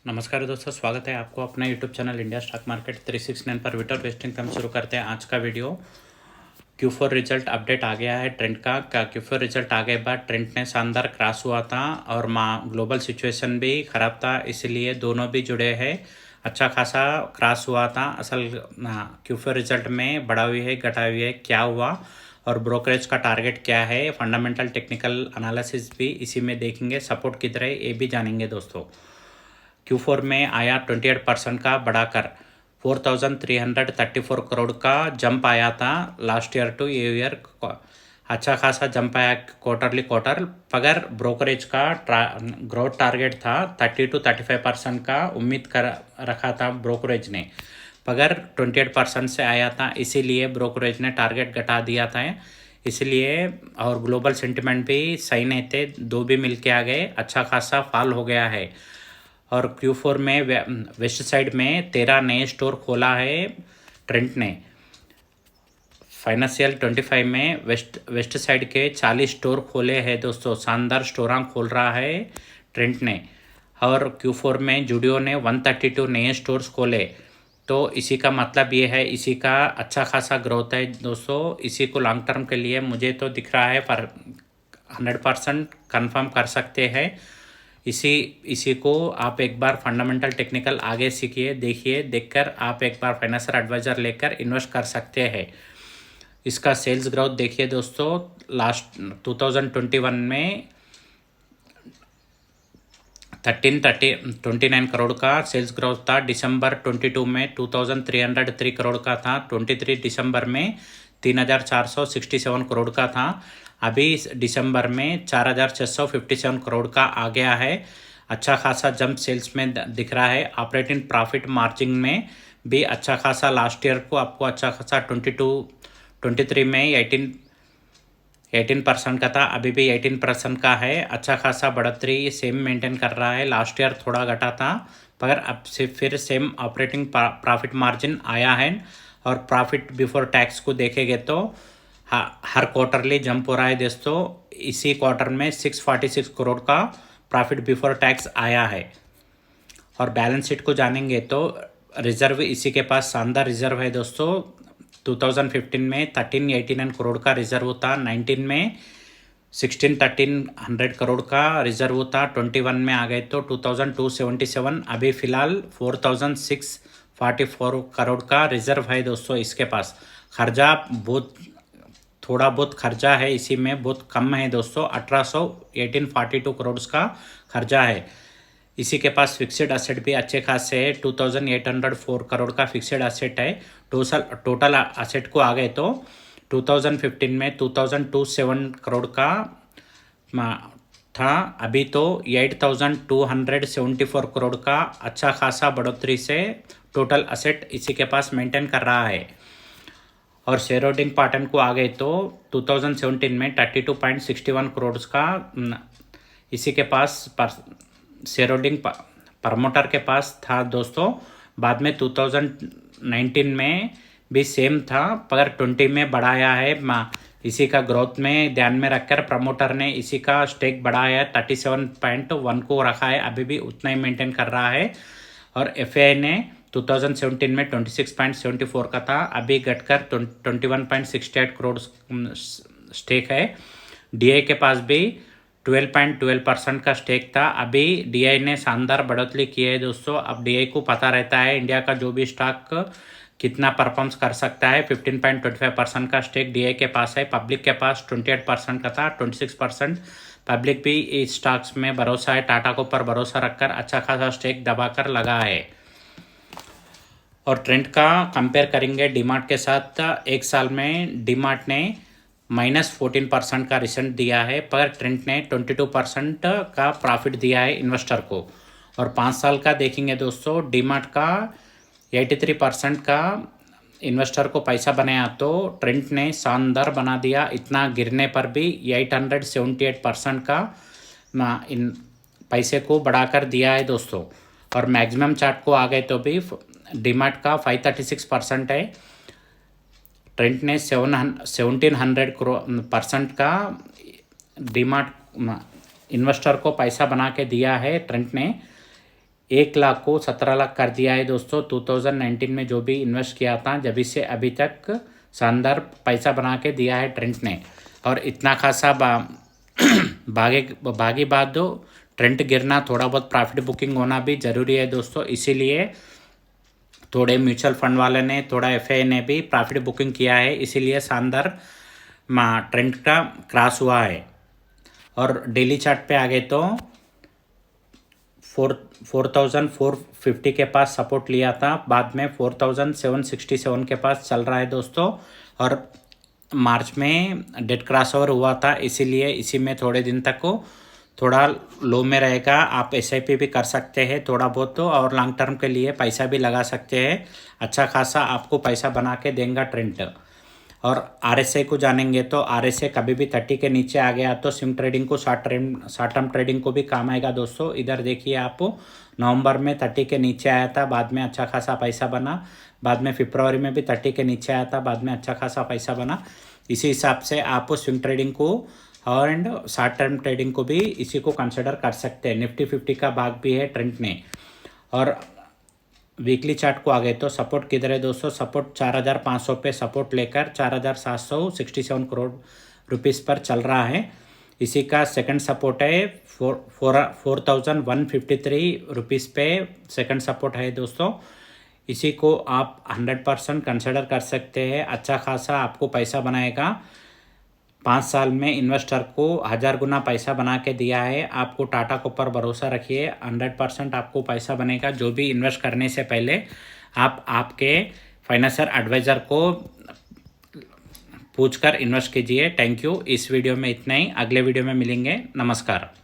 नमस्कार दोस्तों, स्वागत है आपको अपना YouTube channel India stock market 369 पर विटर वेस्टिंग हम शुरू करते हैं आज का वीडियो। Q4 रिजल्ट अपडेट आ गया है ट्रेंड का। Q4 रिजल्ट आ गए बाद ट्रेंड ने शानदार क्रॉस हुआ था और ग्लोबल सिचुएशन भी ख़राब था, इसलिए दोनों भी जुड़े हैं। अच्छा खासा क्रॉस हुआ था। असल Q4 रिजल्ट में बढ़ा हुई है घटा हुई है, क्या हुआ और ब्रोकरेज का टारगेट क्या है, फंडामेंटल टेक्निकल एनालिसिस भी इसी में देखेंगे। सपोर्ट किधर है ये भी जानेंगे दोस्तों। Q4 में आया 28% का बढ़ाकर 4,334 करोड़ का जंप आया था लास्ट ईयर टू ये ईयर। अच्छा खासा जंप आया क्वार्टर, मगर ब्रोकरेज का ग्रोथ टारगेट था 30 to 35% का उम्मीद कर रखा था ब्रोकरेज ने, मगर 28% से आया था, इसीलिए ब्रोकरेज ने टारगेट घटा दिया था। इसलिए और ग्लोबल सेंटिमेंट भी सही नहीं थे, दो भी मिलके आ गए, अच्छा खासा फॉल हो गया है। और Q4 में वेस्ट साइड में 13 नए स्टोर खोला है ट्रेंट ने। फाइनेंशियल 25 में वेस्ट साइड के 40 स्टोर खोले हैं दोस्तों, शानदार स्टोर खोल रहा है ट्रेंट ने। और Q4 में जूडियो ने 132 नए स्टोर्स खोले, तो इसी का मतलब ये है, इसी का अच्छा खासा ग्रोथ है दोस्तों। इसी को लॉन्ग टर्म के लिए मुझे तो दिख रहा है, पर 100% कन्फर्म कर सकते हैं। इसी को आप एक बार फंडामेंटल टेक्निकल आगे सीखिए, देखिए, देखकर आप एक बार फाइनेंशियल एडवाइजर लेकर इन्वेस्ट कर सकते हैं। इसका सेल्स ग्रोथ देखिए दोस्तों, लास्ट 2021 में 29 करोड़ का सेल्स ग्रोथ था। दिसंबर 22 में 2,303 करोड़ का था। 23 दिसंबर में 3,467 करोड़ का था। अभी दिसंबर में 4,657 करोड़ का आ गया है। अच्छा खासा जंप सेल्स में दिख रहा है। ऑपरेटिंग प्रॉफिट मार्जिन में भी अच्छा खासा, लास्ट ईयर को आपको अच्छा खासा 23 में 18% का था, अभी भी 18% का है। अच्छा खासा बढ़ोतरी सेम मेंटेन कर रहा है। लास्ट ईयर थोड़ा घटा था, मगर अब से फिर सेम ऑपरेटिंग प्रॉफिट मार्जिन आया है। और प्रॉफिट बिफोर टैक्स को देखेंगे तो हर क्वार्टरली जंप हो रहा है दोस्तों। इसी क्वार्टर में 646 करोड़ का प्रॉफिट बिफोर टैक्स आया है। और बैलेंस शीट को जानेंगे तो रिजर्व इसी के पास शानदार रिजर्व है दोस्तों। 2015 में 1389 करोड़ का रिजर्व था। 19 में 1300 करोड़ का रिजर्व था। 21 में आ गए तो 2277, अभी फिलहाल 4644 करोड़ का रिजर्व है दोस्तों इसके पास। खर्चा बहुत, थोड़ा बहुत खर्चा है इसी में, बहुत कम है दोस्तों। 1842 करोड़ का खर्चा है। इसी के पास फिक्स्ड एसेट भी अच्छे खासे है, 2804 करोड़ का फिक्स्ड एसेट है। टोटल एसेट को आ गए तो 2015 में 2027 करोड़ का था, अभी तो 8274 करोड़ का अच्छा खासा बढ़ोतरी से टोटल एसेट इसी के पास मेंटेन कर रहा है। और शेयर होल्डिंग पैटर्न को आ गए तो 2017 में 32.61 करोड़ का इसी के पास शेयर होल्डिंग प्रमोटर के पास था दोस्तों। बाद में 2019 में भी सेम था, पर 20 में बढ़ाया है। इसी का ग्रोथ में ध्यान में रखकर प्रमोटर ने इसी का स्टेक बढ़ाया है, 37.1 को रखा है, अभी भी उतना ही मेंटेन कर रहा है। और FAI ने 2017 में 26.74 का था, अभी घटकर 21.68 करोड़ स्टेक है। DI के पास भी 12.12% का स्टेक था, अभी DI ने शानदार बढ़ोतरी की है दोस्तों। अब DI को पता रहता है इंडिया का जो भी स्टॉक कितना परफॉर्म्स कर सकता है। 15.25% का स्टेक DI के पास है। पब्लिक के पास 28% का था, 26%। पब्लिक भी इस स्टॉक्स में भरोसा है, टाटा को पर भरोसा रखकर अच्छा खासा स्टेक दबाकर लगा है। और ट्रेंड का कंपेयर करेंगे डीमार्ट के साथ, एक साल में डीमार्ट ने -14% का रिटर्न दिया है, पर ट्रेंड ने 22% का प्रॉफिट दिया है इन्वेस्टर को। और 5 साल का देखेंगे दोस्तों, डीमार्ट का 83% का इन्वेस्टर को पैसा बनाया, तो ट्रेंड ने शानदार बना दिया। इतना गिरने पर भी 878% का इन पैसे को बढ़ाकर दिया है दोस्तों। और मैक्सिमम चार्ट को आ गए तो भी डीमार्ट का 536% है। ट्रेंड ने 1700% का डीमार्ट इन्वेस्टर को पैसा बना के दिया है ट्रेंड ने। 1 लाख को 17 लाख कर दिया है दोस्तों। 2019 में जो भी इन्वेस्ट किया था जब से अभी तक शानदार पैसा बना के दिया है ट्रेंट ने। और इतना खासा भागी बात दो, ट्रेंट गिरना, थोड़ा बहुत प्रॉफिट बुकिंग होना भी ज़रूरी है दोस्तों। इसीलिए थोड़े म्यूचुअल फंड वाले ने, थोड़ा एफआई ने भी प्रॉफिट बुकिंग किया है, इसीलिए शानदार ट्रेंड का क्रॉस हुआ है। और डेली चार्ट पे आ गए तो 4450 के पास सपोर्ट लिया था, बाद में 4767 के पास चल रहा है दोस्तों। और मार्च में डेड क्रॉस ओवर हुआ था, इसीलिए इसी में थोड़े दिन तक को थोड़ा लो में रहेगा। आप SIP भी कर सकते हैं थोड़ा बहुत तो, और लॉन्ग टर्म के लिए पैसा भी लगा सकते हैं। अच्छा खासा आपको पैसा बना के देगा ट्रेंड। और RSI को जानेंगे तो RSI कभी भी 30 के नीचे आ गया तो स्विंग ट्रेडिंग को, शॉर्ट टर्म ट्रेडिंग को भी काम आएगा दोस्तों। इधर देखिए आप, नवंबर में 30 के नीचे आया था, बाद में अच्छा खासा पैसा बना। बाद में फरवरी में भी 30 के नीचे आया था, बाद में अच्छा खासा पैसा बना। इसी हिसाब से आप स्विंग ट्रेडिंग को और एंड शॉर्ट टर्म ट्रेडिंग को भी इसी को कंसिडर कर सकते हैं। निफ्टी 50 का भाग भी है ट्रेंड ने। और वीकली चार्ट को आ गए तो सपोर्ट किधर है दोस्तों? सपोर्ट 4500 पे सपोर्ट लेकर 4767 करोड़ रुपीस पर चल रहा है। इसी का सेकंड सपोर्ट है 4153 रुपीस पे सेकंड सपोर्ट है दोस्तों। इसी को आप 100% कंसिडर कर सकते हैं। अच्छा खासा आपको पैसा बनाएगा। 5 साल में इन्वेस्टर को 1000 गुना पैसा बना के दिया है। आपको टाटा के ऊपर भरोसा रखिए, 100% आपको पैसा बनेगा। जो भी इन्वेस्ट करने से पहले आप आपके फाइनेंशियल एडवाइज़र को पूछकर इन्वेस्ट कीजिए। Thank you. इस वीडियो में इतना ही, अगले वीडियो में मिलेंगे। नमस्कार।